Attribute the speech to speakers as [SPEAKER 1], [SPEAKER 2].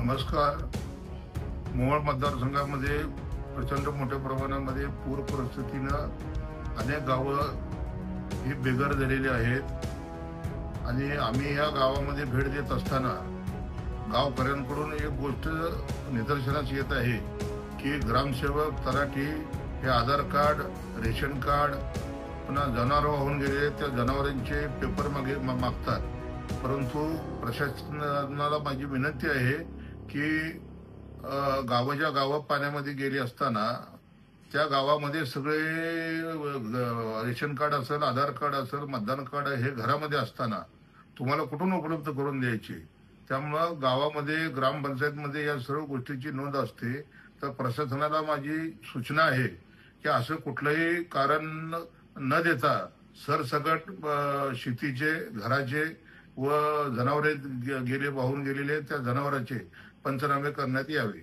[SPEAKER 1] नमस्कार. मोहोळ मतदारसंघामध्ये प्रचंड मोठ्या प्रमाणामध्ये पूर परिस्थितीनं अनेक गावं ही बेघर झालेली आहेत आणि आम्ही या गावामध्ये भेट देत असताना गावकऱ्यांकडून एक गोष्ट निदर्शनास येत आहे की ग्रामसेवक तलाठी हे आधार कार्ड, रेशन कार्ड, पुन्हा जनावर वाहून गेले त्या जनावरांचे पेपर मागतात. परंतु प्रशासनाला माझी विनंती आहे की गावाच्या गावं पाण्यामध्ये गेली असताना त्या गावामध्ये सगळे रेशन कार्ड असेल, आधार कार्ड असेल, मतदान कार्ड हे घरामध्ये असताना तुम्हाला कुठून उपलब्ध करून द्यायचे. त्यामुळं गावामध्ये ग्रामपंचायतमध्ये या सर्व गोष्टीची नोंद असते. तर प्रशासनाला माझी सूचना आहे की असं कुठलंही कारण न देता सरसकट शेतीचे, घराचे व जनावरे वाहून गेलेले त्या जनावरांचे पंचनामे करण्यात यावे.